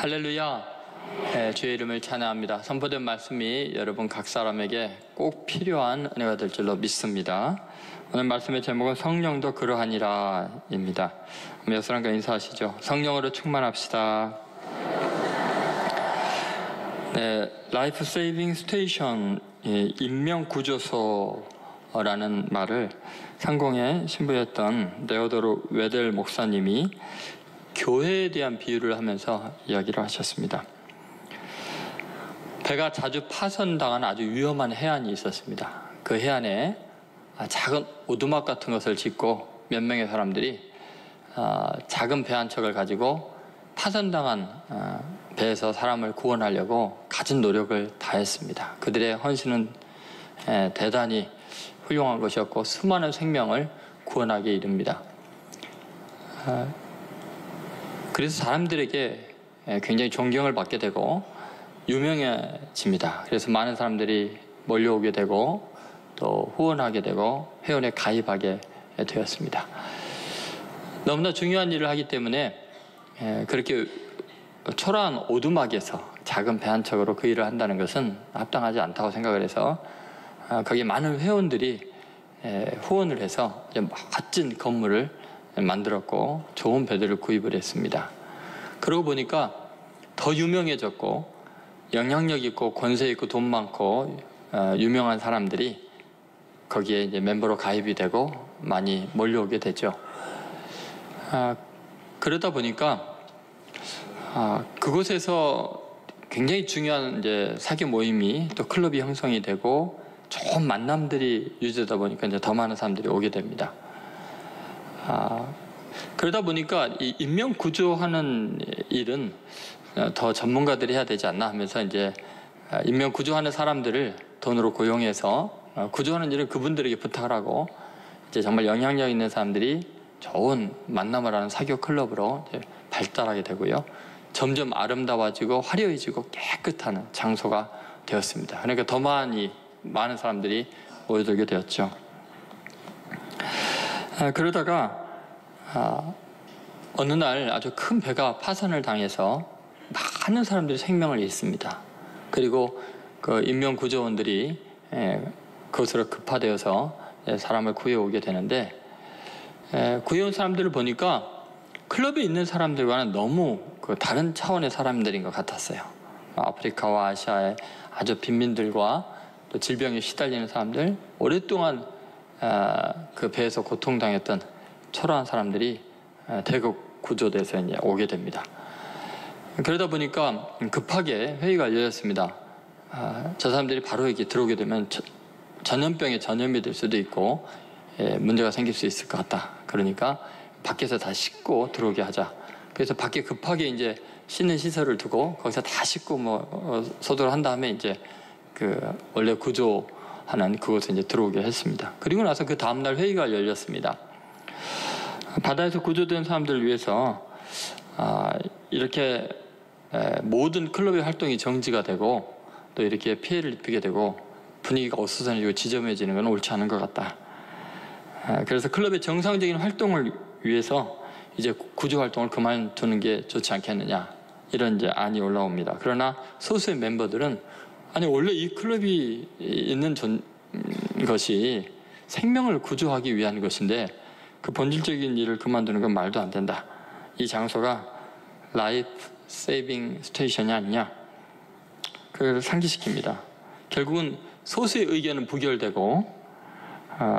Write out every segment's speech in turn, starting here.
할렐루야. 주의 이름을 찬양합니다. 선포된 말씀이 여러분 각 사람에게 꼭 필요한 은혜가 될 줄로 믿습니다. 오늘 말씀의 제목은 성령도 그러하니라 입니다. 몇 사람과 인사하시죠. 성령으로 충만합시다. 라이프 세이빙 스테이션 인명구조소라는 말을 상공에 신부였던 네오도르 웨델 목사님이 교회에 대한 비유를 하면서 이야기를 하셨습니다. 배가 자주 파손당한 아주 위험한 해안이 있었습니다. 그 해안에 작은 오두막 같은 것을 짓고 몇 명의 사람들이 작은 배 한 척을 가지고 파손당한 배에서 사람을 구원하려고 갖은 노력을 다했습니다. 그들의 헌신은 대단히 훌륭한 것이었고 수많은 생명을 구원하게 이릅니다. 그래서 사람들에게 굉장히 존경을 받게 되고 유명해집니다. 그래서 많은 사람들이 몰려오게 되고 또 후원하게 되고 회원에 가입하게 되었습니다. 너무나 중요한 일을 하기 때문에 그렇게 초라한 오두막에서 작은 배 한 척으로 그 일을 한다는 것은 합당하지 않다고 생각을 해서 거기에 많은 회원들이 후원을 해서 멋진 건물을 만들었고 좋은 배들을 구입을 했습니다. 그러고 보니까 더 유명해졌고 영향력 있고 권세 있고 돈 많고 유명한 사람들이 거기에 이제 멤버로 가입이 되고 많이 몰려오게 되죠. 그러다 보니까 그곳에서 굉장히 중요한 이제 사교 모임이 또 클럽이 형성이 되고 좋은 만남들이 유지되다 보니까 이제 더 많은 사람들이 오게 됩니다. 그러다 보니까 이 인명 구조하는 일은 더 전문가들이 해야 되지 않나 하면서 이제 인명 구조하는 사람들을 돈으로 고용해서 구조하는 일을 그분들에게 부탁을 하고 이제 정말 영향력 있는 사람들이 좋은 만남을 하는 사교 클럽으로 이제 발달하게 되고요. 점점 아름다워지고 화려해지고 깨끗한 장소가 되었습니다. 그러니까 더 많은 사람들이 모여들게 되었죠. 그러다가 어느 날 아주 큰 배가 파산을 당해서 많은 사람들이 생명을 잃습니다. 그리고 그 인명구조원들이 그것으로 급파되어서 사람을 구해오게 되는데 구해온 사람들을 보니까 클럽에 있는 사람들과는 너무 그 다른 차원의 사람들인 것 같았어요. 아프리카와 아시아의 아주 빈민들과 또 질병에 시달리는 사람들, 오랫동안 그 배에서 고통당했던 초라한 사람들이 대거 구조돼서 이제 오게 됩니다. 그러다 보니까 급하게 회의가 열렸습니다. 저 사람들이 바로 여기 들어오게 되면 전염병에 전염이 될 수도 있고 문제가 생길 수 있을 것 같다. 그러니까 밖에서 다 씻고 들어오게 하자. 그래서 밖에 급하게 이제 씻는 시설을 두고 거기서 다 씻고 소독을 한 다음에 이제 그 원래 구조하는 그곳에 이제 들어오게 했습니다. 그리고 나서 그 다음날 회의가 열렸습니다. 바다에서 구조된 사람들을 위해서 이렇게 모든 클럽의 활동이 정지가 되고 또 이렇게 피해를 입히게 되고 분위기가 어수선해지고 지저분해지는 건 옳지 않은 것 같다. 그래서 클럽의 정상적인 활동을 위해서 이제 구조 활동을 그만두는 게 좋지 않겠느냐, 이런 이제 안이 올라옵니다. 그러나 소수의 멤버들은 아니 원래 이 클럽이 있는 것이 생명을 구조하기 위한 것인데 그 본질적인 일을 그만두는 건 말도 안 된다. 이 장소가 라이프 세이빙 스테이션이 아니냐, 그걸 상기시킵니다. 결국은 소수의 의견은 부결되고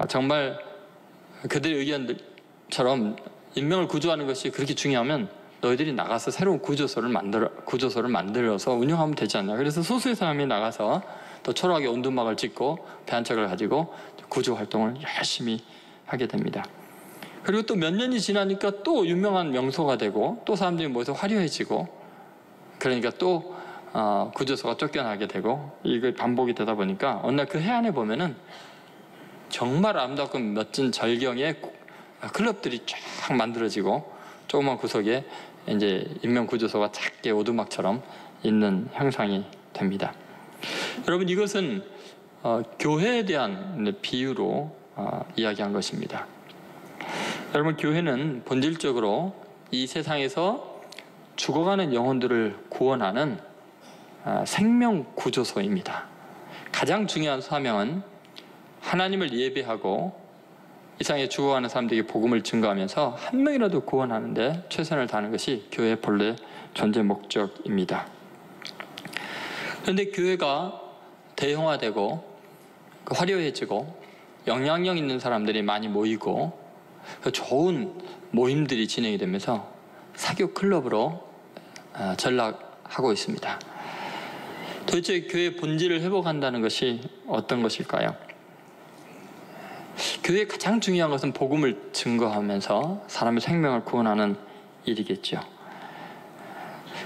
정말 그들의 의견처럼 인명을 구조하는 것이 그렇게 중요하면 너희들이 나가서 새로운 구조소를 만들어서 운영하면 되지 않나. 그래서 소수의 사람이 나가서 또 초라하게 온두막을 짓고 배 한 척을 가지고 구조 활동을 열심히 하게 됩니다. 그리고 또 몇 년이 지나니까 또 유명한 명소가 되고 또 사람들이 모여서 화려해지고 그러니까 또 구조소가 쫓겨나게 되고 이게 반복이 되다 보니까 어느 날 그 해안에 보면은 정말 아름답고 멋진 절경의 클럽들이 쫙 만들어지고 조그만 구석에 이제 인명구조소가 작게 오두막처럼 있는 형상이 됩니다. 여러분, 이것은 교회에 대한 비유로 이야기한 것입니다. 여러분, 교회는 본질적으로 이 세상에서 죽어가는 영혼들을 구원하는 생명 구조소입니다. 가장 중요한 사명은 하나님을 예배하고 이 세상에 죽어가는 사람들에게 복음을 증거하면서 한 명이라도 구원하는데 최선을 다하는 것이 교회의 본래 존재 목적입니다. 그런데 교회가 대형화되고 화려해지고 영향력 있는 사람들이 많이 모이고 좋은 모임들이 진행이 되면서 사교 클럽으로 전락하고 있습니다. 도대체 교회의 본질을 회복한다는 것이 어떤 것일까요? 교회의 가장 중요한 것은 복음을 증거하면서 사람의 생명을 구원하는 일이겠죠.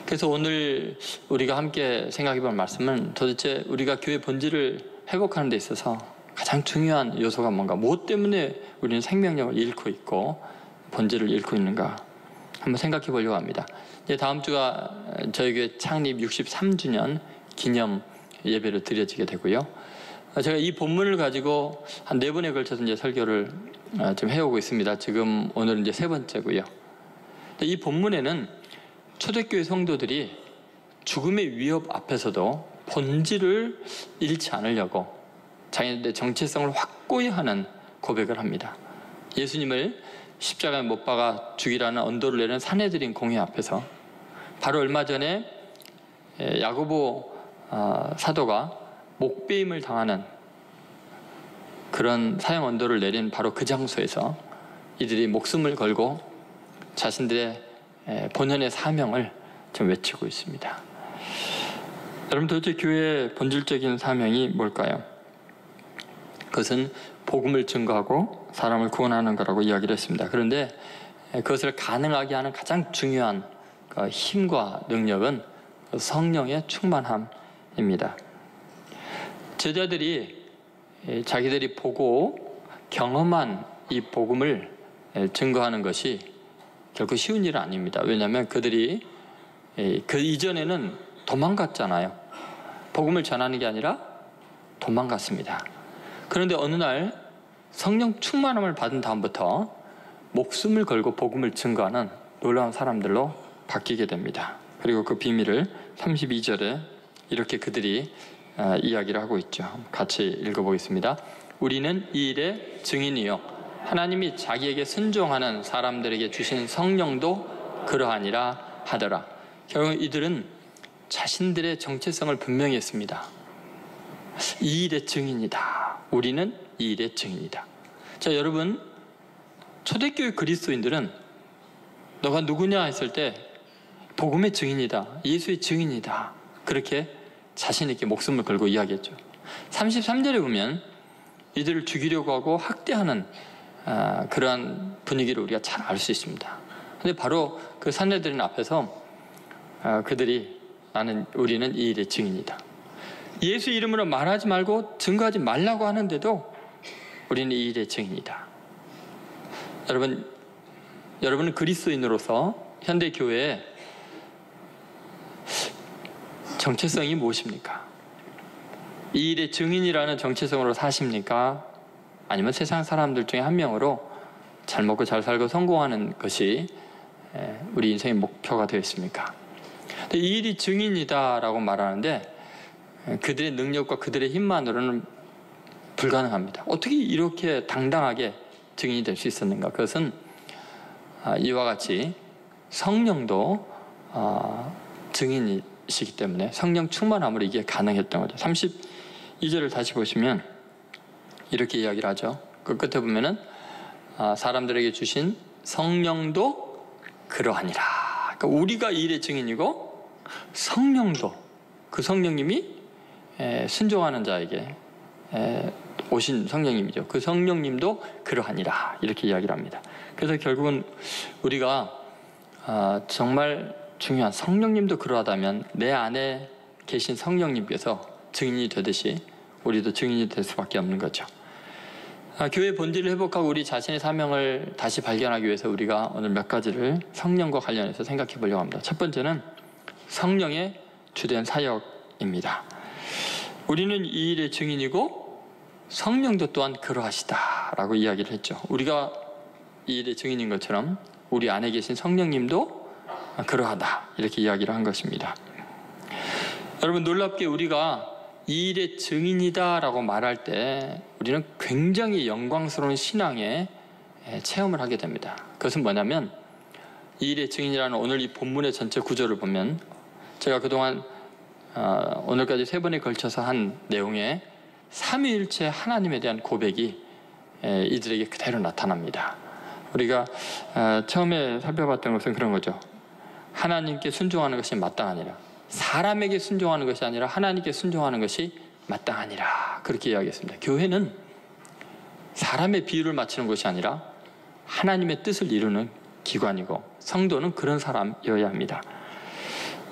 그래서 오늘 우리가 함께 생각해 볼 말씀은 도대체 우리가 교회 본질을 회복하는 데 있어서 가장 중요한 요소가 뭔가, 무엇 때문에 우리는 생명력을 잃고 있고 본질을 잃고 있는가 한번 생각해 보려고 합니다. 이제 다음 주가 저희 교회 창립 63주년 기념 예배를 드려지게 되고요. 제가 이 본문을 가지고 한 4번에 걸쳐서 이제 설교를 좀 해오고 있습니다. 지금 오늘은 이제 3번째고요. 이 본문에는 초대교회 성도들이 죽음의 위협 앞에서도 본질을 잃지 않으려고 자기들의 정체성을 확고히 하는 고백을 합니다. 예수님을 십자가에 못 박아 죽이라는 언도를 내는 산헤드린 공회 앞에서 바로 얼마 전에 야고보 사도가 목베임을 당하는 그런 사형 언도를 내린 바로 그 장소에서 이들이 목숨을 걸고 자신들의 본연의 사명을 좀 외치고 있습니다. 여러분, 도대체 교회의 본질적인 사명이 뭘까요? 그것은 복음을 증거하고 사람을 구원하는 거라고 이야기를 했습니다. 그런데 그것을 가능하게 하는 가장 중요한 힘과 능력은 성령의 충만함입니다. 제자들이 자기들이 보고 경험한 이 복음을 증거하는 것이 결코 쉬운 일은 아닙니다. 왜냐하면 그들이 그 이전에는 도망갔잖아요. 복음을 전하는 게 아니라 도망갔습니다. 그런데 어느 날 성령 충만함을 받은 다음부터 목숨을 걸고 복음을 증거하는 놀라운 사람들로 바뀌게 됩니다. 그리고 그 비밀을 32절에 이렇게 그들이 이야기를 하고 있죠. 같이 읽어보겠습니다. 우리는 이 일의 증인이요 하나님이 자기에게 순종하는 사람들에게 주신 성령도 그러하니라 하더라. 결국 이들은 자신들의 정체성을 분명히 했습니다. 이 일의 증인이다. 우리는 이 일의 증인이다. 자, 여러분, 초대교회 그리스도인들은 너가 누구냐 했을 때 복음의 증인이다, 예수의 증인이다, 그렇게 자신 있게 목숨을 걸고 이야기했죠. 33절에 보면 이들을 죽이려고 하고 학대하는 그러한 분위기를 우리가 잘 알 수 있습니다. 근데 바로 그 산헤드린 앞에서 그들이 우리는 이 일의 증인이다, 예수 이름으로 말하지 말고 증거하지 말라고 하는데도 우리는 이 일의 증인이다. 여러분은 그리스도인으로서 현대 교회의 정체성이 무엇입니까? 이 일의 증인이라는 정체성으로 사십니까? 아니면 세상 사람들 중에 한 명으로 잘 먹고 잘 살고 성공하는 것이 우리 인생의 목표가 되어 있습니까? 이 일이 증인이다라고 말하는데 그들의 능력과 그들의 힘만으로는 불가능합니다. 어떻게 이렇게 당당하게 증인이 될 수 있었는가? 그것은 이와 같이 성령도 증인이시기 때문에 성령 충만함으로 이게 가능했던 거죠. 32절을 다시 보시면 이렇게 이야기를 하죠. 그 끝에 보면은 사람들에게 주신 성령도 그러하니라. 그러니까 우리가 이 일의 증인이고 성령도, 그 성령님이 순종하는 자에게 오신 성령님이죠. 그 성령님도 그러하니라, 이렇게 이야기를 합니다. 그래서 결국은 우리가 정말 중요한 성령님도 그러하다면 내 안에 계신 성령님께서 증인이 되듯이 우리도 증인이 될 수밖에 없는 거죠. 교회의 본질을 회복하고 우리 자신의 사명을 다시 발견하기 위해서 우리가 오늘 몇 가지를 성령과 관련해서 생각해 보려고 합니다. 첫 번째는 성령의 주된 사역입니다. 우리는 이 일의 증인이고 성령도 또한 그러하시다라고 이야기를 했죠. 우리가 이 일의 증인인 것처럼 우리 안에 계신 성령님도 그러하다 이렇게 이야기를 한 것입니다. 여러분, 놀랍게 우리가 이 일의 증인이다 라고 말할 때 우리는 굉장히 영광스러운 신앙의 체험을 하게 됩니다. 그것은 뭐냐면, 이 일의 증인이라는 오늘 이 본문의 전체 구조를 보면, 제가 그동안 오늘까지 3번에 걸쳐서 한 내용에 삼위일체 하나님에 대한 고백이 이들에게 그대로 나타납니다. 우리가 처음에 살펴봤던 것은 그런 거죠. 하나님께 순종하는 것이 마땅하니라. 사람에게 순종하는 것이 아니라 하나님께 순종하는 것이 마땅하니라. 그렇게 이야기했습니다. 교회는 사람의 비유를 맞추는 것이 아니라 하나님의 뜻을 이루는 기관이고, 성도는 그런 사람이어야 합니다.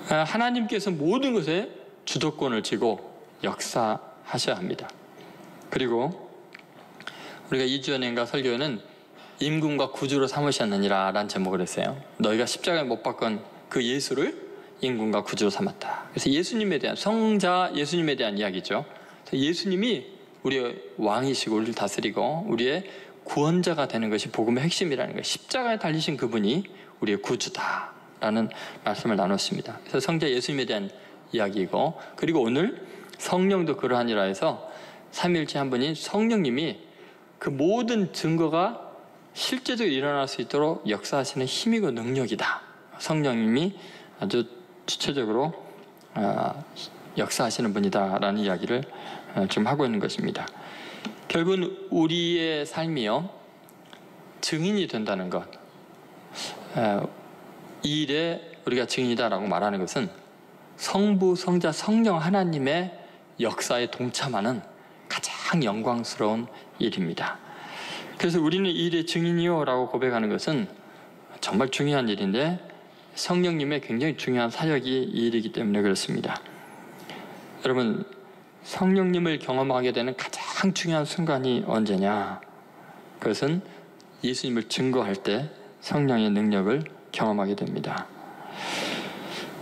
하나님께서 모든 것에 주도권을 쥐고 역사하셔야 합니다. 그리고 우리가 2주 전인가 설교는 임금과 구주로 삼으셨느니라 라는 제목을 했어요. 너희가 십자가에 못 박은 그 예수를 임금과 구주로 삼았다. 그래서 예수님에 대한, 성자 예수님에 대한 이야기죠. 예수님이 우리의 왕이시고 우리를 다스리고 우리의 구원자가 되는 것이 복음의 핵심이라는 거예요. 십자가에 달리신 그분이 우리의 구주다라는 말씀을 나눴습니다. 그래서 성자 예수님에 대한 이야기이고, 그리고 오늘 성령도 그러하니라 해서 삼위일체 한 분인 성령님이 그 모든 증거가 실제적으로 일어날 수 있도록 역사하시는 힘이고 능력이다. 성령님이 아주 주체적으로 역사하시는 분이다라는 이야기를 지금 하고 있는 것입니다. 결국은 우리의 삶이요, 증인이 된다는 것, 이 일에 우리가 증인이다라고 말하는 것은 성부, 성자, 성령 하나님의 역사에 동참하는 가장 영광스러운 일입니다. 그래서 우리는 이 일의 증인이요 라고 고백하는 것은 정말 중요한 일인데, 성령님의 굉장히 중요한 사역이 이 일이기 때문에 그렇습니다. 여러분, 성령님을 경험하게 되는 가장 중요한 순간이 언제냐? 그것은 예수님을 증거할 때 성령의 능력을 경험하게 됩니다.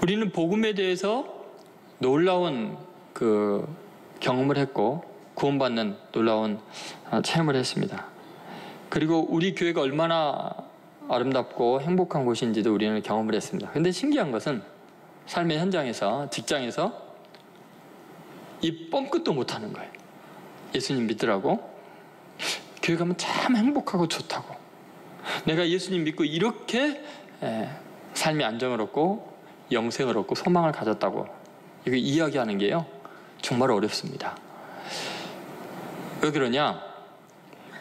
우리는 복음에 대해서 놀라운 그 경험을 했고 구원받는 놀라운 체험을 했습니다. 그리고 우리 교회가 얼마나 아름답고 행복한 곳인지도 우리는 경험을 했습니다. 그런데 신기한 것은 삶의 현장에서, 직장에서 이 뻥끗도 못하는 거예요. 예수님 믿으라고, 교회 가면 참 행복하고 좋다고, 내가 예수님 믿고 이렇게 삶이 안정을 얻고 영생을 얻고 소망을 가졌다고 이거 이야기하는 게요, 정말 어렵습니다. 왜 그러냐?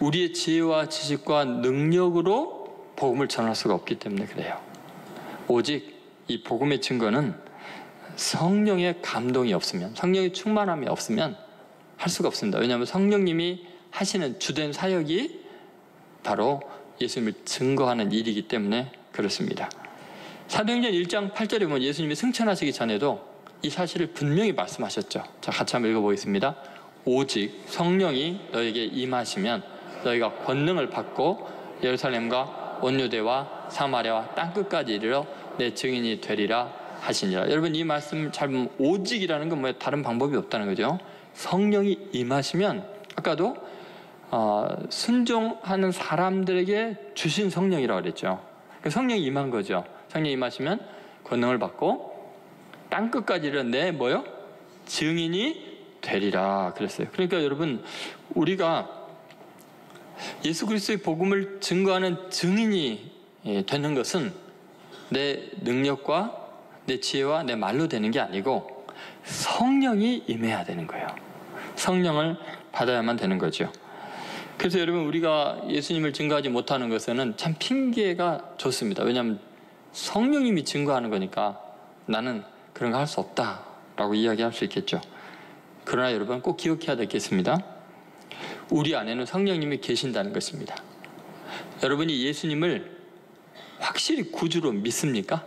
우리의 지혜와 지식과 능력으로 복음을 전할 수가 없기 때문에 그래요. 오직 이 복음의 증거는 성령의 감동이 없으면, 성령의 충만함이 없으면 할 수가 없습니다. 왜냐하면 성령님이 하시는 주된 사역이 바로 예수님을 증거하는 일이기 때문에 그렇습니다. 사도행전 1장 8절에 보면 예수님이 승천하시기 전에도 이 사실을 분명히 말씀하셨죠. 자, 같이 한번 읽어보겠습니다. 오직 성령이 너에게 임하시면 너희가 권능을 받고 예루살렘과 온 유대와 사마리아와 땅끝까지 이르러 내 증인이 되리라 하시니라. 여러분, 이 말씀 잘 보면 오직이라는 건 뭐예요? 다른 방법이 없다는 거죠. 성령이 임하시면, 아까도 순종하는 사람들에게 주신 성령이라고 그랬죠. 성령이 임한 거죠. 성령이 임하시면 권능을 받고 땅끝까지 이르러 내 뭐요? 증인이 되리라 그랬어요. 그러니까 여러분, 우리가 예수 그리스도의 복음을 증거하는 증인이 되는 것은 내 능력과 내 지혜와 내 말로 되는 게 아니고 성령이 임해야 되는 거예요. 성령을 받아야만 되는 거죠. 그래서 여러분, 우리가 예수님을 증거하지 못하는 것은 참 핑계가 좋습니다. 왜냐하면 성령님이 증거하는 거니까 나는 그런 거 할 수 없다라고 이야기할 수 있겠죠. 그러나 여러분, 꼭 기억해야 되겠습니다. 우리 안에는 성령님이 계신다는 것입니다. 여러분이 예수님을 확실히 구주로 믿습니까?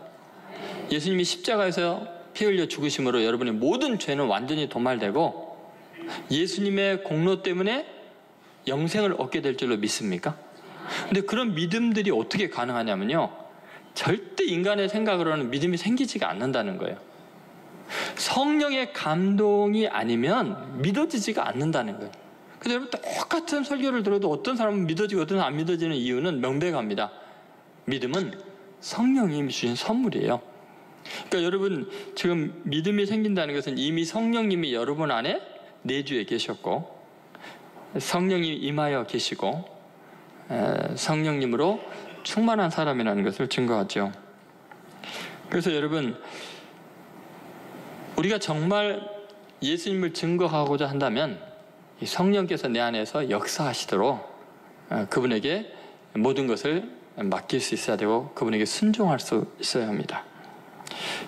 예수님이 십자가에서 피 흘려 죽으심으로 여러분의 모든 죄는 완전히 도말되고 예수님의 공로 때문에 영생을 얻게 될 줄로 믿습니까? 근데 그런 믿음들이 어떻게 가능하냐면요, 절대 인간의 생각으로는 믿음이 생기지가 않는다는 거예요. 성령의 감동이 아니면 믿어지지가 않는다는 거예요. 그래서 여러분, 똑같은 설교를 들어도 어떤 사람은 믿어지고 어떤 사람은 안 믿어지는 이유는 명백합니다. 믿음은 성령님이 주신 선물이에요. 그러니까 여러분 지금 믿음이 생긴다는 것은 이미 성령님이 여러분 안에 내주에 계셨고 성령이 임하여 계시고 성령님으로 충만한 사람이라는 것을 증거하죠. 그래서 여러분 우리가 정말 예수님을 증거하고자 한다면 성령께서 내 안에서 역사하시도록 그분에게 모든 것을 맡길 수 있어야 되고 그분에게 순종할 수 있어야 합니다.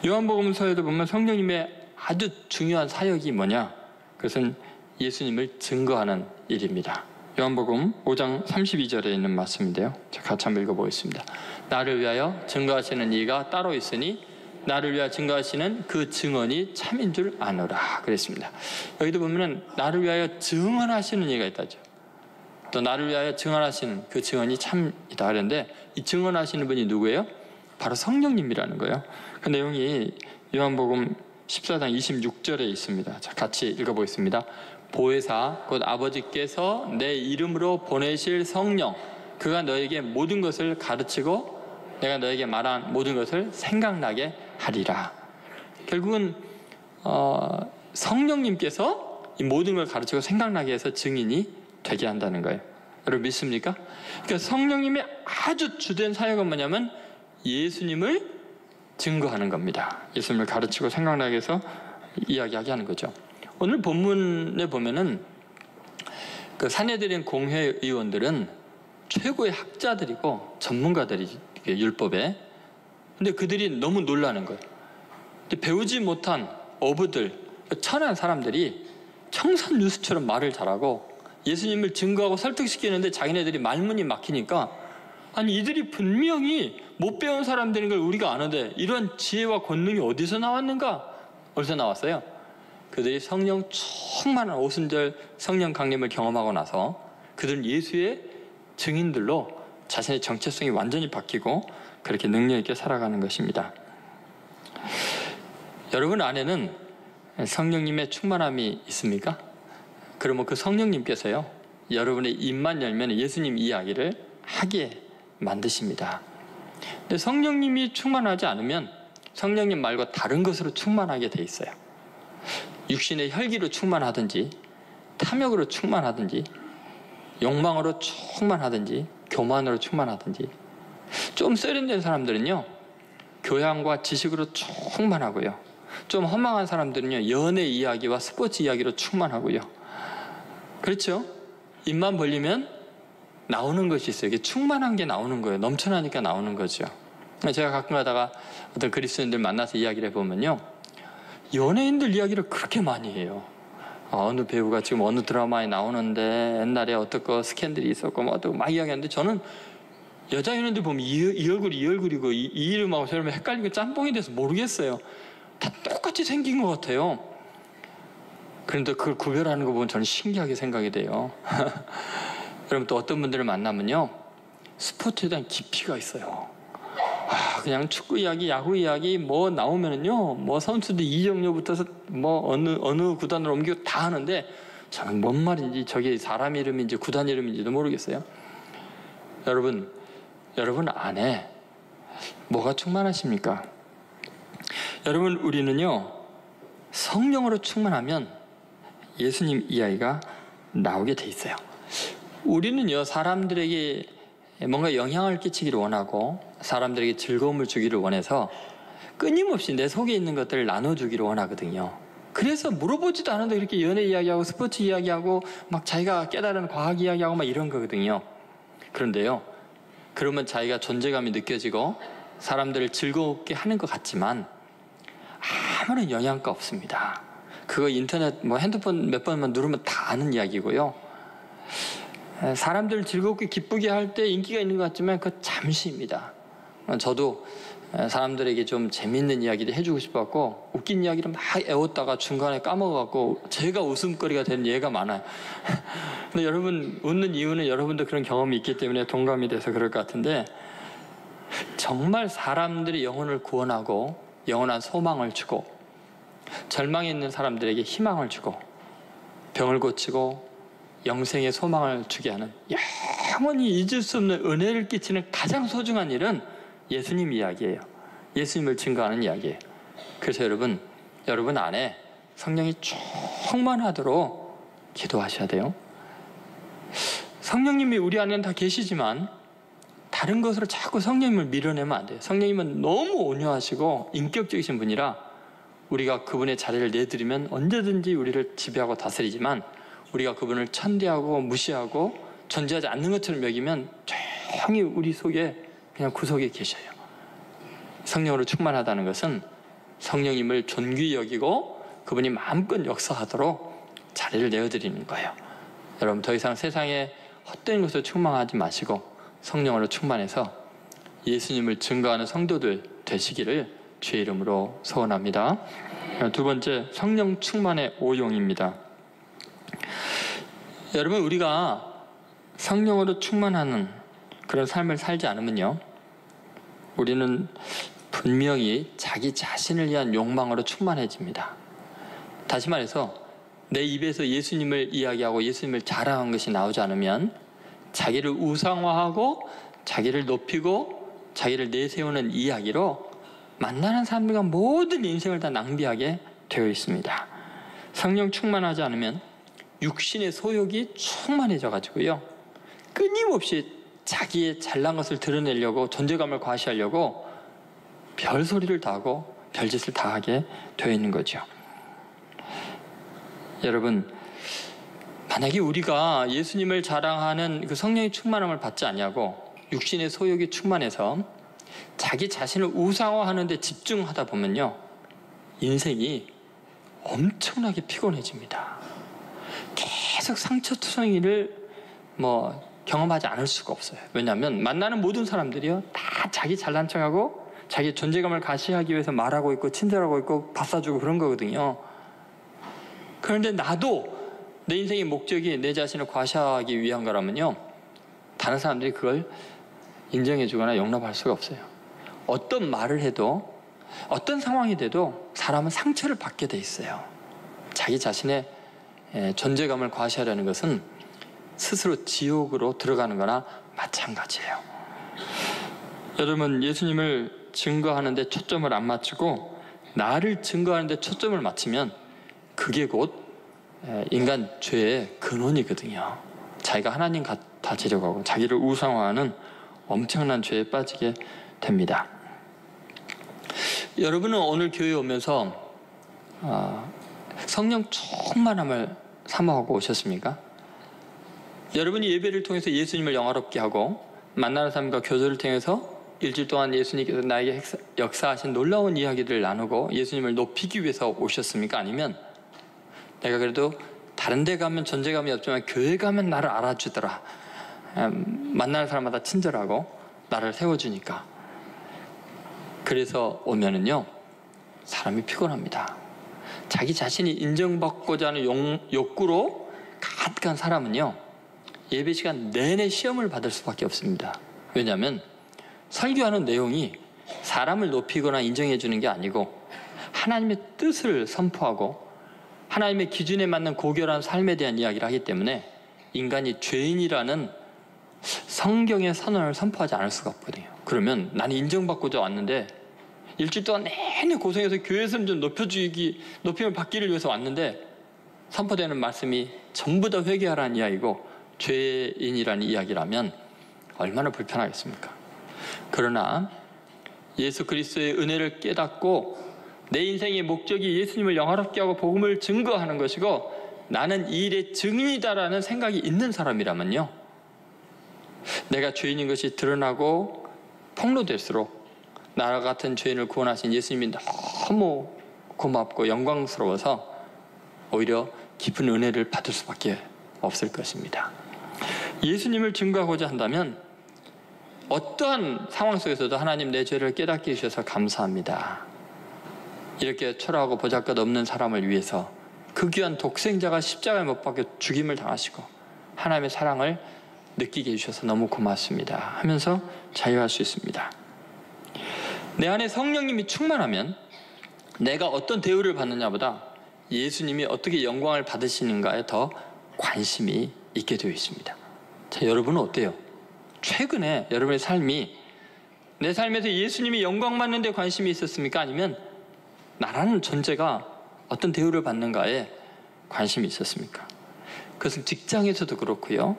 요한복음서에도 보면 성령님의 아주 중요한 사역이 뭐냐? 그것은 예수님을 증거하는 일입니다. 요한복음 5장 32절에 있는 말씀인데요. 자, 같이 한번 읽어보겠습니다. 나를 위하여 증거하시는 이가 따로 있으니 나를 위하여 증거하시는 그 증언이 참인 줄 아노라 그랬습니다. 여기도 보면은 나를 위하여 증언하시는 이가 있다죠. 또 나를 위하여 증언하시는 그 증언이 참이다 그랬는데 이 증언하시는 분이 누구예요? 바로 성령님이라는 거예요. 그 내용이 요한복음 14장 26절에 있습니다. 자, 같이 읽어보겠습니다. 보혜사 곧 아버지께서 내 이름으로 보내실 성령 그가 너에게 모든 것을 가르치고 내가 너에게 말한 모든 것을 생각나게 하리라. 결국은 성령님께서 이 모든 걸 가르치고 생각나게 해서 증인이 되게 한다는 거예요. 여러분 믿습니까? 그러니까 성령님의 아주 주된 사역은 뭐냐면 예수님을 증거하는 겁니다. 예수님을 가르치고 생각나게 해서 이야기하게 하는 거죠. 오늘 본문에 보면은 그 산헤드린 공회의원들은 최고의 학자들이고 전문가들이 율법에. 근데 그들이 너무 놀라는 거예요. 근데 배우지 못한 어부들, 천한 사람들이 청산유수처럼 말을 잘하고 예수님을 증거하고 설득시키는데 자기네들이 말문이 막히니까 아니 이들이 분명히 못 배운 사람들인 걸 우리가 아는데 이런 지혜와 권능이 어디서 나왔는가? 어디서 나왔어요? 그들이 성령 충만한 오순절 성령 강림을 경험하고 나서 그들은 예수의 증인들로 자신의 정체성이 완전히 바뀌고 그렇게 능력 있게 살아가는 것입니다. 여러분 안에는 성령님의 충만함이 있습니까? 그러면 그 성령님께서요 여러분의 입만 열면 예수님 이야기를 하게 만드십니다. 근데 성령님이 충만하지 않으면 성령님 말고 다른 것으로 충만하게 돼 있어요. 육신의 혈기로 충만하든지 탐욕으로 충만하든지 욕망으로 충만하든지 교만으로 충만하든지. 좀 세련된 사람들은요 교양과 지식으로 충만하고요, 좀 허망한 사람들은요 연애 이야기와 스포츠 이야기로 충만하고요. 그렇죠? 입만 벌리면 나오는 것이 있어요. 이게 충만한 게 나오는 거예요. 넘쳐나니까 나오는 거죠. 제가 가끔 가다가 어떤 그리스도인들 만나서 이야기를 해보면요 연예인들 이야기를 그렇게 많이 해요. 어느 배우가 지금 어느 드라마에 나오는데 옛날에 어떻고 스캔들이 있었고 뭐 어떻고 막 이야기하는데 저는 여자 연예인들 보면 이 얼굴이 이 얼굴이고 이 이름하고 저 이름이 헷갈리고 짬뽕이 돼서 모르겠어요. 다 똑같이 생긴 것 같아요. 그런데 그걸 구별하는 거 보면 저는 신기하게 생각이 돼요. 여러분 또 어떤 분들을 만나면요 스포츠에 대한 깊이가 있어요. 그냥 축구 이야기, 야구 이야기 뭐 나오면은요 뭐 선수들 이적료부터 뭐 어느 구단으로 옮기고 다 하는데 저는 뭔 말인지 저게 사람 이름인지 구단 이름인지도 모르겠어요. 여러분 안에 뭐가 충만하십니까? 여러분 우리는요 성령으로 충만하면 예수님 이야기가 나오게 돼 있어요. 우리는요 사람들에게 뭔가 영향을 끼치기를 원하고 사람들에게 즐거움을 주기를 원해서 끊임없이 내 속에 있는 것들을 나눠주기를 원하거든요. 그래서 물어보지도 않은데 이렇게 연애 이야기하고 스포츠 이야기하고 막 자기가 깨달은 과학 이야기하고 막 이런 거거든요. 그런데요 그러면 자기가 존재감이 느껴지고 사람들을 즐겁게 하는 것 같지만 아무런 영향가 없습니다. 그거 인터넷 뭐 핸드폰 몇 번만 누르면 다 아는 이야기고요. 사람들을 즐겁게 기쁘게 할 때 인기가 있는 것 같지만 그거 잠시입니다. 저도 사람들에게 좀 재밌는 이야기를 해주고 싶었고 웃긴 이야기를 막 애웠다가 중간에 까먹어갖고 제가 웃음거리가 된 예가 많아요. 근데 여러분 웃는 이유는 여러분도 그런 경험이 있기 때문에 동감이 돼서 그럴 것 같은데 정말 사람들이 영혼을 구원하고 영원한 소망을 주고 절망에 있는 사람들에게 희망을 주고 병을 고치고 영생의 소망을 주게 하는 영원히 잊을 수 없는 은혜를 끼치는 가장 소중한 일은 예수님 이야기예요. 예수님을 증거하는 이야기예요. 그래서 여러분 안에 성령이 충만하도록 기도하셔야 돼요. 성령님이 우리 안에는 다 계시지만 다른 것으로 자꾸 성령님을 밀어내면 안 돼요. 성령님은 너무 온유하시고 인격적이신 분이라 우리가 그분의 자리를 내드리면 언제든지 우리를 지배하고 다스리지만 우리가 그분을 천대하고 무시하고 존재하지 않는 것처럼 여기면 조용히 우리 속에 그냥 구석에 계셔요. 성령으로 충만하다는 것은 성령님을 존귀히 여기고 그분이 마음껏 역사하도록 자리를 내어드리는 거예요. 여러분 더 이상 세상에 헛된 것으로 충만하지 마시고 성령으로 충만해서 예수님을 증거하는 성도들 되시기를 주의 이름으로 소원합니다. 두 번째, 성령 충만의 오용입니다. 여러분 우리가 성령으로 충만하는 그런 삶을 살지 않으면요, 우리는 분명히 자기 자신을 위한 욕망으로 충만해집니다. 다시 말해서 내 입에서 예수님을 이야기하고 예수님을 자랑한 것이 나오지 않으면 자기를 우상화하고 자기를 높이고 자기를 내세우는 이야기로 만나는 사람들과 모든 인생을 다 낭비하게 되어 있습니다. 성령 충만하지 않으면 육신의 소욕이 충만해져 가지고요, 끊임없이 자기의 잘난 것을 드러내려고 존재감을 과시하려고 별소리를 다 하고 별짓을 다 하게 되어 있는 거죠. 여러분, 만약에 우리가 예수님을 자랑하는 그 성령의 충만함을 받지 않냐고 육신의 소욕이 충만해서 자기 자신을 우상화하는 데 집중하다 보면요, 인생이 엄청나게 피곤해집니다. 계속 상처투성이를 경험하지 않을 수가 없어요. 왜냐하면 만나는 모든 사람들이요, 다 자기 잘난 척하고 자기 존재감을 과시하기 위해서 말하고 있고 친절하고 있고 밥 사주고 그런 거거든요. 그런데 나도 내 인생의 목적이 내 자신을 과시하기 위한 거라면요, 다른 사람들이 그걸 인정해 주거나 용납할 수가 없어요. 어떤 말을 해도 어떤 상황이 돼도 사람은 상처를 받게 돼 있어요. 자기 자신의 존재감을 과시하려는 것은 스스로 지옥으로 들어가는 거나 마찬가지예요. 여러분, 예수님을 증거하는 데 초점을 안 맞추고 나를 증거하는 데 초점을 맞추면 그게 곧 인간 죄의 근원이거든요. 자기가 하나님 같아지려고 하고 자기를 우상화하는 엄청난 죄에 빠지게 됩니다. 여러분은 오늘 교회에 오면서 성령 충만함을 사모하고 오셨습니까? 여러분이 예배를 통해서 예수님을 영화롭게 하고 만나는 사람과 교제를 통해서 일주일 동안 예수님께서 나에게 역사하신 놀라운 이야기들을 나누고 예수님을 높이기 위해서 오셨습니까? 아니면 내가 그래도 다른 데 가면 존재감이 없지만 교회 가면 나를 알아주더라, 만나는 사람마다 친절하고 나를 세워주니까, 그래서 오면은요 사람이 피곤합니다. 자기 자신이 인정받고자 하는 욕구로 가득한 사람은요 예배 시간 내내 시험을 받을 수밖에 없습니다. 왜냐하면 설교하는 내용이 사람을 높이거나 인정해 주는 게 아니고 하나님의 뜻을 선포하고 하나님의 기준에 맞는 고결한 삶에 대한 이야기를 하기 때문에 인간이 죄인이라는 성경의 선언을 선포하지 않을 수가 없거든요. 그러면 나는 인정받고자 왔는데 일주일 동안 내내 고생해서 교회에서는 좀 높임을 받기를 위해서 왔는데 선포되는 말씀이 전부 다 회개하라는 이야기고 죄인이라는 이야기라면 얼마나 불편하겠습니까? 그러나 예수 그리스도의 은혜를 깨닫고 내 인생의 목적이 예수님을 영화롭게 하고 복음을 증거하는 것이고 나는 이 일의 증인이다라는 생각이 있는 사람이라면요, 내가 죄인인 것이 드러나고 폭로될수록 나 같은 죄인을 구원하신 예수님이 너무 고맙고 영광스러워서 오히려 깊은 은혜를 받을 수밖에 없을 것입니다. 예수님을 증거하고자 한다면 어떠한 상황 속에서도 하나님 내 죄를 깨닫게 해주셔서 감사합니다, 이렇게 초라하고 보잘것없는 사람을 위해서 그 귀한 독생자가 십자가에 못 박혀 죽임을 당하시고 하나님의 사랑을 느끼게 해주셔서 너무 고맙습니다 하면서 자유할 수 있습니다. 내 안에 성령님이 충만하면 내가 어떤 대우를 받느냐보다 예수님이 어떻게 영광을 받으시는가에 더 관심이 있게 되어 있습니다. 자, 여러분은 어때요? 최근에 여러분의 삶이 내 삶에서 예수님이 영광 받는 데 관심이 있었습니까? 아니면 나라는 존재가 어떤 대우를 받는가에 관심이 있었습니까? 그것은 직장에서도 그렇고요,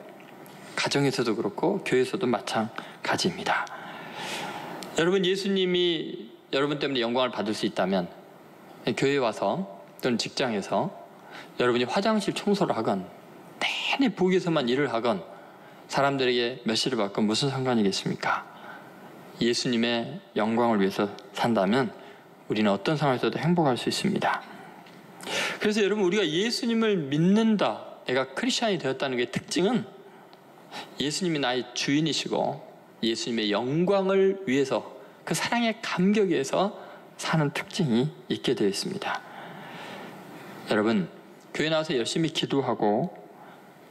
가정에서도 그렇고 교회에서도 마찬가지입니다. 여러분, 예수님이 여러분 때문에 영광을 받을 수 있다면 교회에 와서 또는 직장에서 여러분이 화장실 청소를 하건 내내 부엌에서만 일을 하건 사람들에게 메시를 받건 무슨 상관이겠습니까? 예수님의 영광을 위해서 산다면 우리는 어떤 상황에서도 행복할 수 있습니다. 그래서 여러분, 우리가 예수님을 믿는다, 내가 크리스찬이 되었다는 게 특징은 예수님이 나의 주인이시고 예수님의 영광을 위해서, 그 사랑의 감격에 의해서 사는 특징이 있게 되어 있습니다. 여러분, 교회 나와서 열심히 기도하고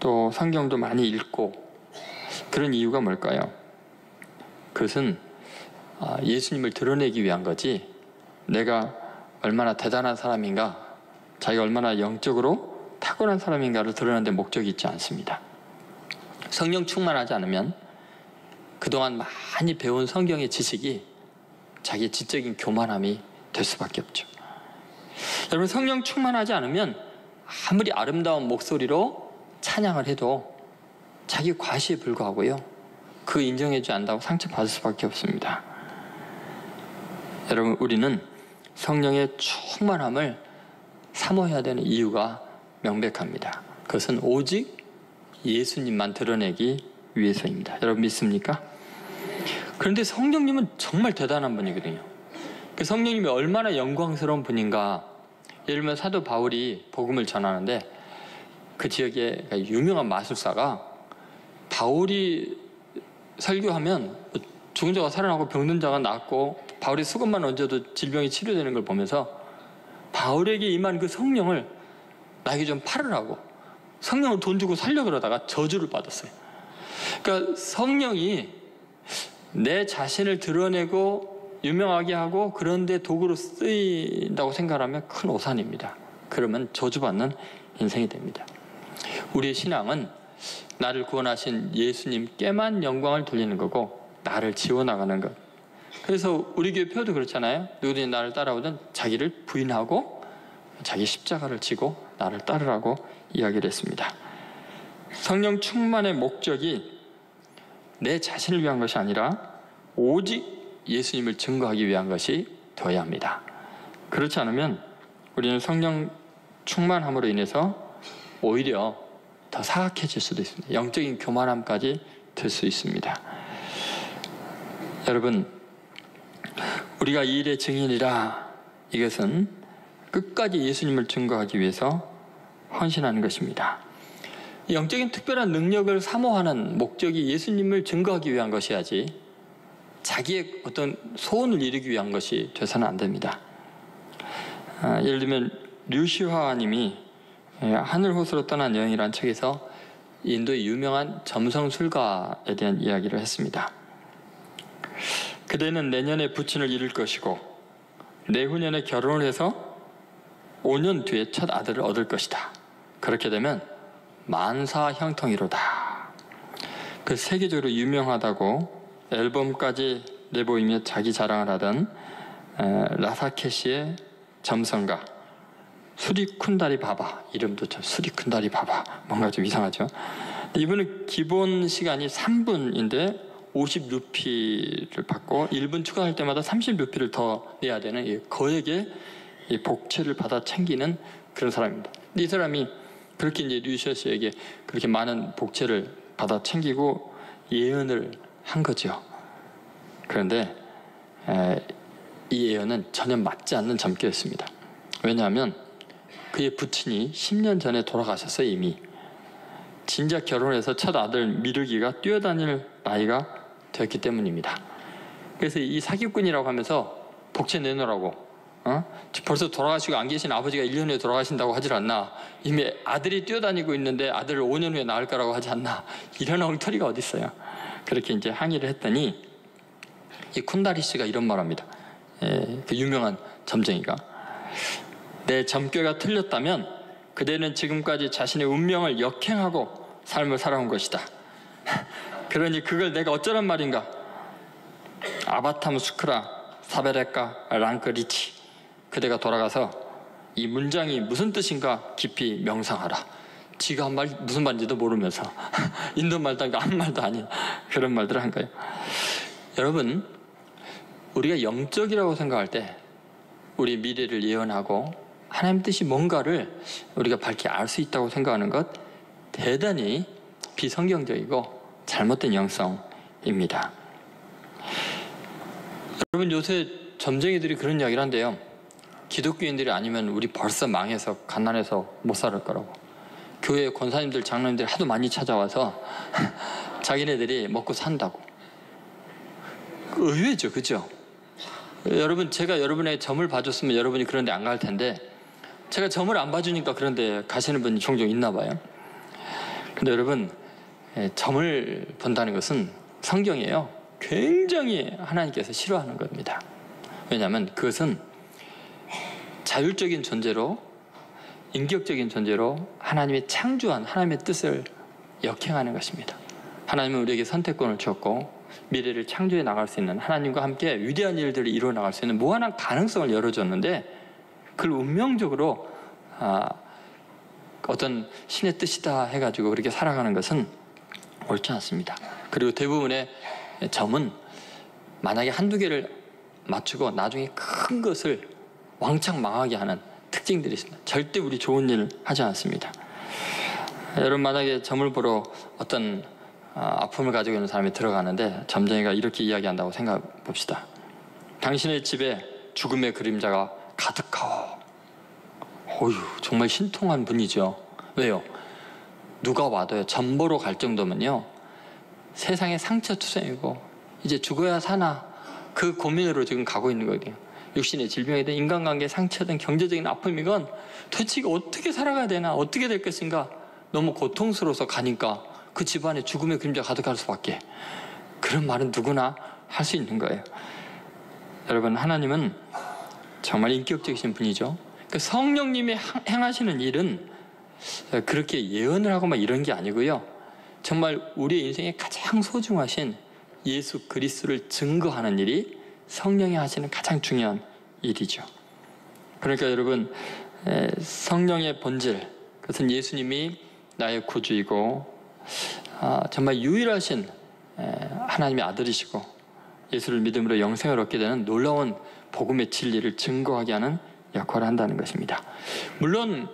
또 성경도 많이 읽고 그런 이유가 뭘까요? 그것은 예수님을 드러내기 위한 거지, 내가 얼마나 대단한 사람인가, 자기가 얼마나 영적으로 탁월한 사람인가를 드러내는 데 목적이 있지 않습니다. 성령 충만하지 않으면 그동안 많이 배운 성경의 지식이 자기의 지적인 교만함이 될 수밖에 없죠. 여러분, 성령 충만하지 않으면 아무리 아름다운 목소리로 찬양을 해도 자기 과시에 불과하고요, 그 인정해주지 않는다고 상처받을 수밖에 없습니다. 여러분, 우리는 성령의 충만함을 사모해야 되는 이유가 명백합니다. 그것은 오직 예수님만 드러내기 위해서입니다. 여러분 믿습니까? 그런데 성령님은 정말 대단한 분이거든요. 그 성령님이 얼마나 영광스러운 분인가. 예를 들면 사도 바울이 복음을 전하는데 그 지역에 유명한 마술사가 바울이 설교하면 죽은 자가 살아나고 병든 자가 낫고 바울이 수건만 얹어도 질병이 치료되는 걸 보면서 바울에게 임한 그 성령을 나에게 좀 팔으라고 성령을 돈 주고 살려 그러다가 저주를 받았어요. 그러니까 성령이 내 자신을 드러내고 유명하게 하고 그런데 도구로 쓰인다고 생각하면 큰 오산입니다. 그러면 저주받는 인생이 됩니다. 우리의 신앙은 나를 구원하신 예수님께만 영광을 돌리는 거고 나를 지워나가는 것. 그래서 우리 교회 표도 그렇잖아요. 누구든지 나를 따라오든 자기를 부인하고 자기 십자가를 지고 나를 따르라고 이야기를 했습니다. 성령 충만의 목적이 내 자신을 위한 것이 아니라 오직 예수님을 증거하기 위한 것이 되어야 합니다. 그렇지 않으면 우리는 성령 충만함으로 인해서 오히려 더 사악해질 수도 있습니다. 영적인 교만함까지 될 수 있습니다. 여러분, 우리가 이 일의 증인이라, 이것은 끝까지 예수님을 증거하기 위해서 헌신하는 것입니다. 영적인 특별한 능력을 사모하는 목적이 예수님을 증거하기 위한 것이야지 자기의 어떤 소원을 이루기 위한 것이 돼서는 안 됩니다. 예를 들면 류시화님이 하늘호수로 떠난 여행이라는 책에서 인도의 유명한 점성술가에 대한 이야기를 했습니다. 그대는 내년에 부친을 이룰 것이고 내후년에 결혼을 해서 5년 뒤에 첫 아들을 얻을 것이다. 그렇게 되면 만사형통이로다. 그 세계적으로 유명하다고 앨범까지 내보이며 자기 자랑을 하던 라사케시의 점성가 수리쿤다리 바바, 이름도 참 수리쿤다리 바바, 뭔가 좀 이상하죠. 이분은 기본 시간이 3분인데 50루피를 받고 1분 추가할 때마다 30루피를 더 내야 되는 거액의 복채를 받아 챙기는 그런 사람입니다. 이 사람이 그렇게 이제 류시아 씨에게 그렇게 많은 복채를 받아 챙기고 예언을 한 거죠. 그런데 이 예언은 전혀 맞지 않는 점괘였습니다. 왜냐하면 그의 부친이 10년 전에 돌아가셨어요. 이미 진작 결혼해서 첫 아들 미르기가 뛰어다닐 나이가 되었기 때문입니다. 그래서 이 사기꾼이라고 하면서 복채 내놓으라고, 벌써 돌아가시고 안 계신 아버지가 1년 후에 돌아가신다고 하질 않나, 이미 아들이 뛰어다니고 있는데 아들을 5년 후에 낳을 거라고 하지 않나, 이런 엉터리가 어디 있어요. 그렇게 이제 항의를 했더니 이 쿤다리 씨가 이런 말합니다. 그 유명한 점쟁이가, 내 점괘가 틀렸다면 그대는 지금까지 자신의 운명을 역행하고 삶을 살아온 것이다. 그러니 그걸 내가 어쩌란 말인가? 아바탐 수크라 사베레카 랑크리치, 그대가 돌아가서 이 문장이 무슨 뜻인가 깊이 명상하라. 지가 한 말 무슨 말인지도 모르면서 인도 말도 아니고 아무 말도 아닌 그런 말들을 한 거예요. 여러분, 우리가 영적이라고 생각할 때 우리 미래를 예언하고 하나님 뜻이 뭔가를 우리가 밝히 알 수 있다고 생각하는 것, 대단히 비성경적이고 잘못된 영성입니다. 여러분, 요새 점쟁이들이 그런 이야기를 한대요. 기독교인들이 아니면 우리 벌써 망해서 가난해서 못 살 거라고. 교회 권사님들, 장로님들이 하도 많이 찾아와서 자기네들이 먹고 산다고. 의외죠, 그죠? 여러분, 제가 여러분의 점을 봐줬으면 여러분이 그런 데 안 갈 텐데, 제가 점을 안 봐주니까 그런 데 가시는 분이 종종 있나 봐요. 근데 여러분, 점을 본다는 것은 성경이에요. 굉장히 하나님께서 싫어하는 겁니다. 왜냐하면 그것은 자율적인 존재로, 인격적인 존재로 하나님의 창조한 하나님의 뜻을 역행하는 것입니다. 하나님은 우리에게 선택권을 주었고 미래를 창조해 나갈 수 있는, 하나님과 함께 위대한 일들을 이루어 나갈 수 있는 무한한 가능성을 열어줬는데, 그걸 운명적으로 어떤 신의 뜻이다 해가지고 그렇게 살아가는 것은 옳지 않습니다. 그리고 대부분의 점은 만약에 한두 개를 맞추고 나중에 큰 것을 왕창 망하게 하는 특징들이 있습니다. 절대 우리 좋은 일을 하지 않습니다. 여러분, 만약에 점을 보러 어떤 아픔을 가지고 있는 사람이 들어가는데 점쟁이가 이렇게 이야기한다고 생각해 봅시다. 당신의 집에 죽음의 그림자가 가득하오. 어휴, 정말 신통한 분이죠. 왜요? 누가 와도요, 점 보러 갈 정도면요, 세상에 상처투성이고 이제 죽어야 사나 그 고민으로 지금 가고 있는 거거든요. 육신의 질병이든 인간관계의 상처든 경제적인 아픔이건 도대체 어떻게 살아가야 되나, 어떻게 될 것인가, 너무 고통스러워서 가니까 그 집안에 죽음의 그림자 가득할 수밖에. 그런 말은 누구나 할 수 있는 거예요. 여러분, 하나님은 정말 인격적이신 분이죠. 그 성령님이 행하시는 일은 그렇게 예언을 하고 막 이런 게 아니고요, 정말 우리의 인생에 가장 소중하신 예수 그리스도를 증거하는 일이 성령이 하시는 가장 중요한 일이죠. 그러니까 여러분, 성령의 본질, 그것은 예수님이 나의 구주이고 정말 유일하신 하나님의 아들이시고 예수를 믿음으로 영생을 얻게 되는 놀라운 복음의 진리를 증거하게 하는 역할을 한다는 것입니다. 물론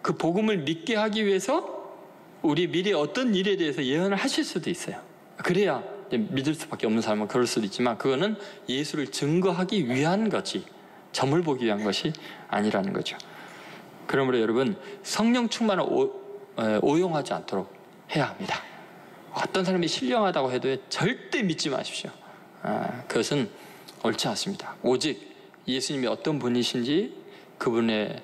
그 복음을 믿게 하기 위해서 우리 미래의 어떤 일에 대해서 예언을 하실 수도 있어요. 그래야 믿을 수밖에 없는 사람은 그럴 수도 있지만, 그거는 예수를 증거하기 위한 거지 점을 보기 위한 것이 아니라는 거죠. 그러므로 여러분, 성령 충만을 오용하지 않도록 해야 합니다. 어떤 사람이 신령하다고 해도 절대 믿지 마십시오. 그것은 옳지 않습니다. 오직 예수님이 어떤 분이신지 그분에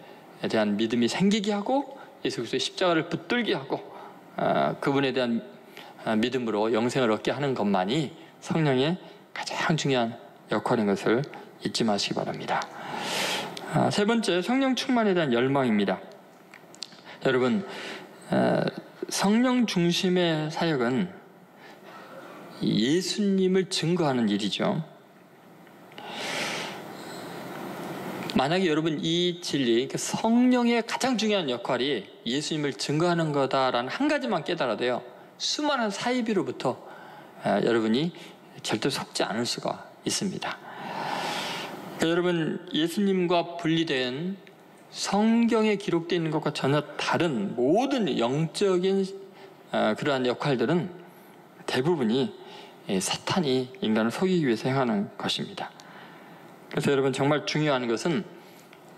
대한 믿음이 생기게 하고 예수 그리스도의 십자가를 붙들게 하고 그분에 대한 믿음으로 영생을 얻게 하는 것만이 성령의 가장 중요한 역할인 것을 잊지 마시기 바랍니다. 세 번째, 성령 충만에 대한 열망입니다. 여러분, 성령 중심의 사역은 예수님을 증거하는 일이죠. 만약에 여러분 이 진리, 성령의 가장 중요한 역할이 예수님을 증거하는 거다라는 한 가지만 깨달아도요, 수많은 사이비로부터 여러분이 절대 속지 않을 수가 있습니다. 그러니까 여러분, 예수님과 분리된 성경에 기록되어 있는 것과 전혀 다른 모든 영적인 그러한 역할들은 대부분이 사탄이 인간을 속이기 위해서 행하는 것입니다. 그래서 여러분, 정말 중요한 것은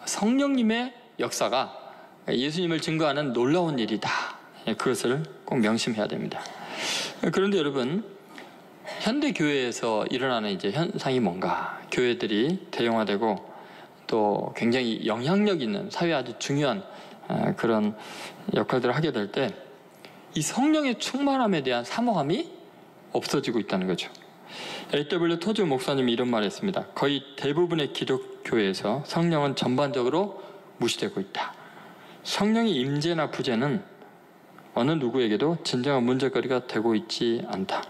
성령님의 역사가 예수님을 증거하는 놀라운 일이다. 그것을 꼭 명심해야 됩니다. 그런데 여러분, 현대 교회에서 일어나는 이제 현상이 뭔가? 교회들이 대형화되고 또 굉장히 영향력 있는 사회에 아주 중요한 그런 역할들을 하게 될 때 이 성령의 충만함에 대한 사모함이 없어지고 있다는 거죠. A.W. 토즈 목사님이 이런 말을 했습니다. 거의 대부분의 기독교회에서 성령은 전반적으로 무시되고 있다. 성령의 임재나 부재는 어느 누구에게도 진정한 문제거리가 되고 있지 않다.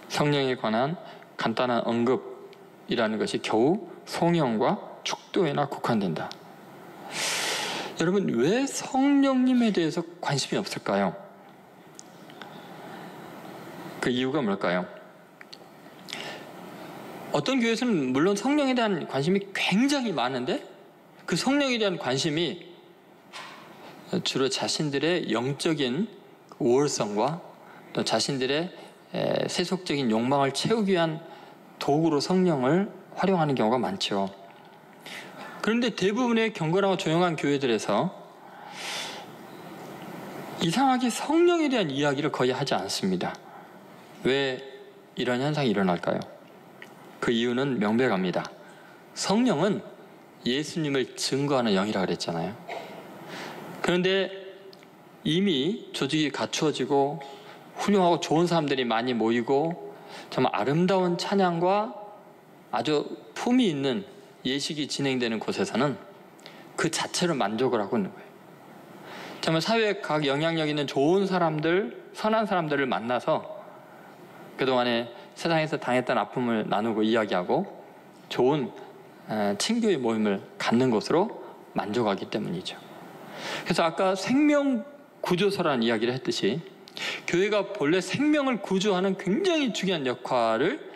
성령에 관한 간단한 언급 이라는 것이 겨우 성령과 축도에나 국한된다. 여러분, 왜 성령님에 대해서 관심이 없을까요? 그 이유가 뭘까요? 어떤 교회에서는 물론 성령에 대한 관심이 굉장히 많은데 그 성령에 대한 관심이 주로 자신들의 영적인 우월성과 또 자신들의 세속적인 욕망을 채우기 위한 도구로 성령을 활용하는 경우가 많죠. 그런데 대부분의 경건하고 조용한 교회들에서 이상하게 성령에 대한 이야기를 거의 하지 않습니다. 왜 이런 현상이 일어날까요? 그 이유는 명백합니다. 성령은 예수님을 증거하는 영이라고 그랬잖아요. 그런데 이미 조직이 갖추어지고 훌륭하고 좋은 사람들이 많이 모이고 정말 아름다운 찬양과 아주 품이 있는 예식이 진행되는 곳에서는 그 자체로 만족을 하고 있는 거예요. 정말 사회에 각 영향력 있는 좋은 사람들, 선한 사람들을 만나서 그동안에 세상에서 당했던 아픔을 나누고 이야기하고 좋은 친교의 모임을 갖는 것으로 만족하기 때문이죠. 그래서 아까 생명 구조서라는 이야기를 했듯이 교회가 본래 생명을 구조하는 굉장히 중요한 역할을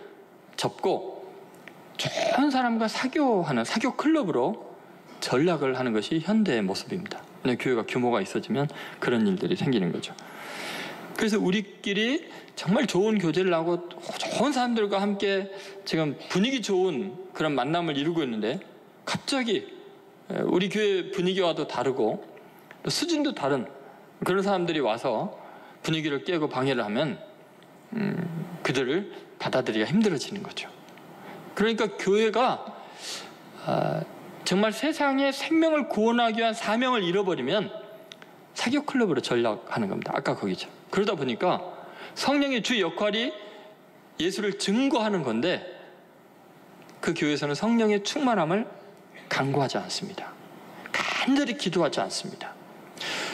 접고 좋은 사람과 사교하는 사교 클럽으로 전락을 하는 것이 현대의 모습입니다. 교회가 규모가 있어지면 그런 일들이 생기는 거죠. 그래서 우리끼리 정말 좋은 교제를 하고 좋은 사람들과 함께 지금 분위기 좋은 그런 만남을 이루고 있는데 갑자기 우리 교회 분위기와도 다르고 또 수준도 다른 그런 사람들이 와서 분위기를 깨고 방해를 하면 그들을 받아들이기가 힘들어지는 거죠. 그러니까 교회가 정말 세상의 생명을 구원하기 위한 사명을 잃어버리면 사교 클럽으로 전락하는 겁니다. 아까 거기죠. 그러다 보니까 성령의 주 역할이 예수를 증거하는 건데 그 교회에서는 성령의 충만함을 간구하지 않습니다. 간절히 기도하지 않습니다.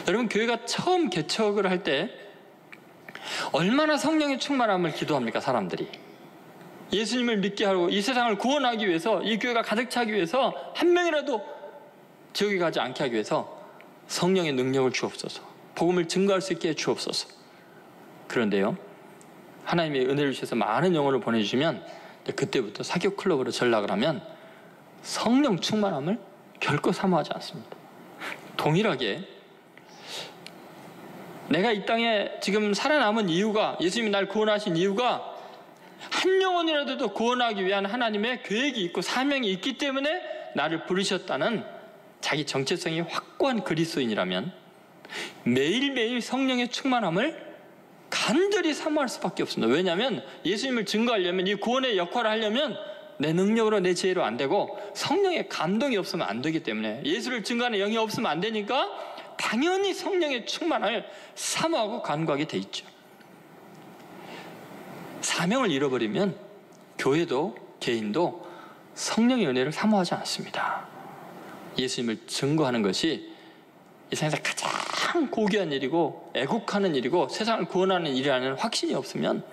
여러분, 교회가 처음 개척을 할 때 얼마나 성령의 충만함을 기도합니까? 사람들이 예수님을 믿게 하고 이 세상을 구원하기 위해서, 이 교회가 가득 차기 위해서, 한 명이라도 지옥에 가지 않게 하기 위해서 성령의 능력을 주옵소서, 복음을 증거할 수 있게 주옵소서. 그런데요, 하나님의 은혜를 주셔서 많은 영혼을 보내주시면 그때부터 사교 클럽으로 전락을 하면 성령 충만함을 결코 사모하지 않습니다. 동일하게 내가 이 땅에 지금 살아남은 이유가, 예수님이 날 구원하신 이유가 한 영혼이라도 구원하기 위한 하나님의 계획이 있고 사명이 있기 때문에 나를 부르셨다는 자기 정체성이 확고한 그리스도인이라면 매일매일 성령의 충만함을 간절히 사모할 수밖에 없습니다. 왜냐하면 예수님을 증거하려면, 이 구원의 역할을 하려면 내 능력으로 내 지혜로 안 되고 성령의 감동이 없으면 안 되기 때문에, 예수를 증거하는 영이 없으면 안 되니까 당연히 성령의 충만함을 사모하고 간구하게 돼 있죠. 사명을 잃어버리면 교회도 개인도 성령의 은혜를 사모하지 않습니다. 예수님을 증거하는 것이 이 세상에서 가장 고귀한 일이고 애국하는 일이고 세상을 구원하는 일이라는 확신이 없으면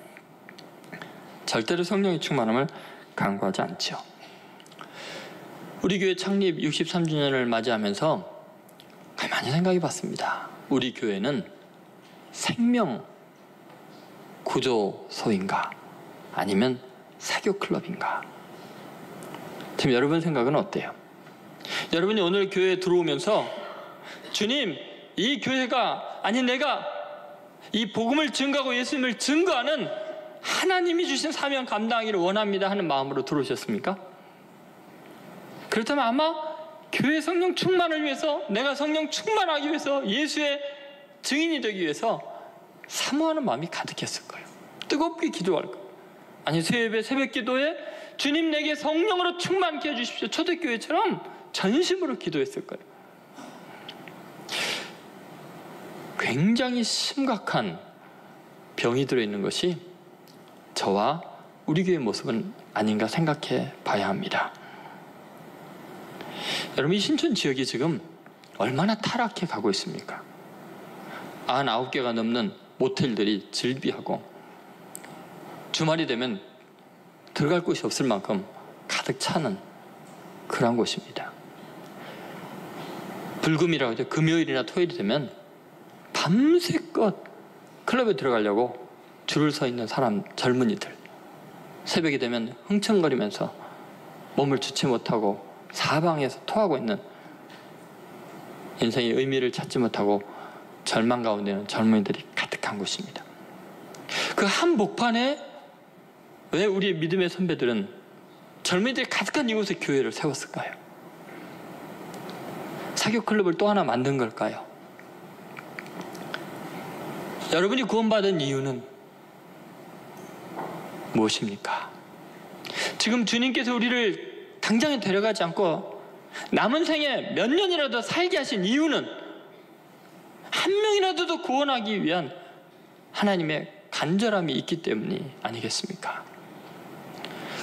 절대로 성령의 충만함을 간구하지 않죠. 우리 교회 창립 63주년을 맞이하면서 가만히 생각해 봤습니다. 우리 교회는 생명 구조소인가 아니면 사교 클럽인가? 지금 여러분 생각은 어때요? 여러분이 오늘 교회에 들어오면서 주님, 이 교회가, 아니 내가 이 복음을 증거하고 예수님을 증거하는 하나님이 주신 사명 감당하기를 원합니다 하는 마음으로 들어오셨습니까? 그렇다면 아마 교회 성령 충만을 위해서, 내가 성령 충만하기 위해서, 예수의 증인이 되기 위해서 사모하는 마음이 가득했을 거예요. 뜨겁게 기도할 거예요. 아니 새벽 기도에 주님 내게 성령으로 충만케 해주십시오, 초대교회처럼 전심으로 기도했을 거예요. 굉장히 심각한 병이 들어있는 것이 저와 우리 교회의 모습은 아닌가 생각해 봐야 합니다. 여러분, 이 신촌 지역이 지금 얼마나 타락해 가고 있습니까? 99개가 넘는 모텔들이 즐비하고 주말이 되면 들어갈 곳이 없을 만큼 가득 차는 그런 곳입니다. 불금이라고 하죠. 금요일이나 토요일이 되면 밤새껏 클럽에 들어가려고 줄을 서 있는 사람, 젊은이들. 새벽이 되면 흥청거리면서 몸을 주체 못하고 사방에서 토하고 있는, 인생의 의미를 찾지 못하고 절망 가운데는 젊은이들이 가득한 곳입니다. 그 한복판에 왜 우리 믿음의 선배들은 젊은이들이 가득한 이곳에 교회를 세웠을까요? 사교 클럽을 또 하나 만든 걸까요? 여러분이 구원받은 이유는 무엇입니까? 지금 주님께서 우리를 당장에 데려가지 않고 남은 생에 몇 년이라도 살게 하신 이유는 한 명이라도 더 구원하기 위한 하나님의 간절함이 있기 때문이 아니겠습니까?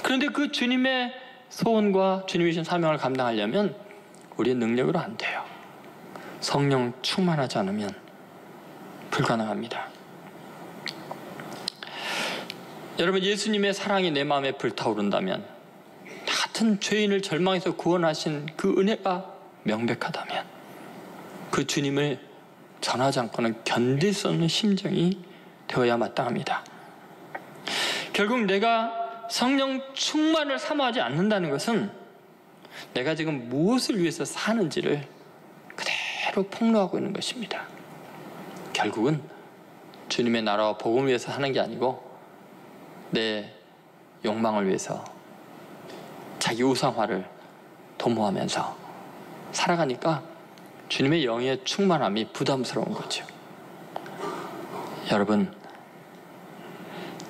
그런데 그 주님의 소원과 주님이 주신 사명을 감당하려면 우리의 능력으로 안 돼요. 성령 충만하지 않으면 불가능합니다. 여러분, 예수님의 사랑이 내 마음에 불타오른다면, 나 같은 죄인을 절망에서 구원하신 그 은혜가 명백하다면 그 주님을 전하지 않고는 견딜 수 없는 심정이 되어야 마땅합니다. 결국 내가 성령 충만을 사모하지 않는다는 것은 내가 지금 무엇을 위해서 사는지를 그대로 폭로하고 있는 것입니다. 결국은 주님의 나라와 복음을 위해서 사는 게 아니고 내 욕망을 위해서 자기 우상화를 도모하면서 살아가니까 주님의 영의 충만함이 부담스러운 거죠. 여러분,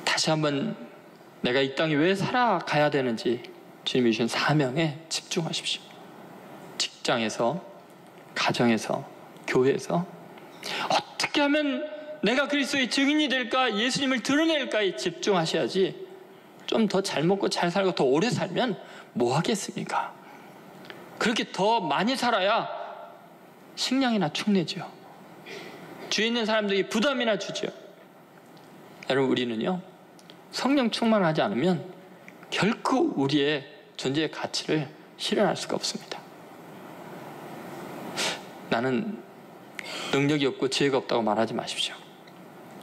다시 한번 내가 이 땅에 왜 살아가야 되는지 주님이 주신 사명에 집중하십시오. 직장에서, 가정에서, 교회에서 어떻게 하면 내가 그리스도의 증인이 될까, 예수님을 드러낼까에 집중하셔야지, 좀 더 잘 먹고 잘 살고 더 오래 살면 뭐 하겠습니까? 그렇게 더 많이 살아야 식량이나 축내죠. 주위에 있는 사람들이 부담이나 주죠. 여러분, 우리는요, 성령 충만하지 않으면 결코 우리의 존재의 가치를 실현할 수가 없습니다. 나는 능력이 없고 지혜가 없다고 말하지 마십시오.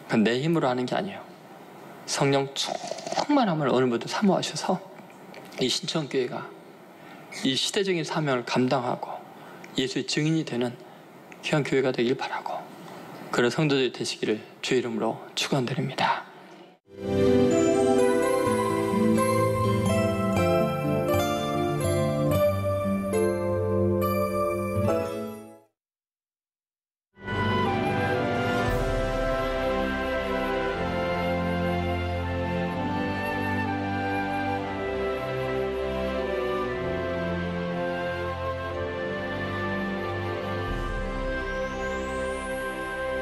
그건 내 힘으로 하는 게 아니에요. 성령 충만함을 오늘부터 사모하셔서 이 신천교회가 이 시대적인 사명을 감당하고 예수의 증인이 되는 귀한 교회가 되길 바라고, 그런 성도들이 되시기를 주의 이름으로 축원드립니다.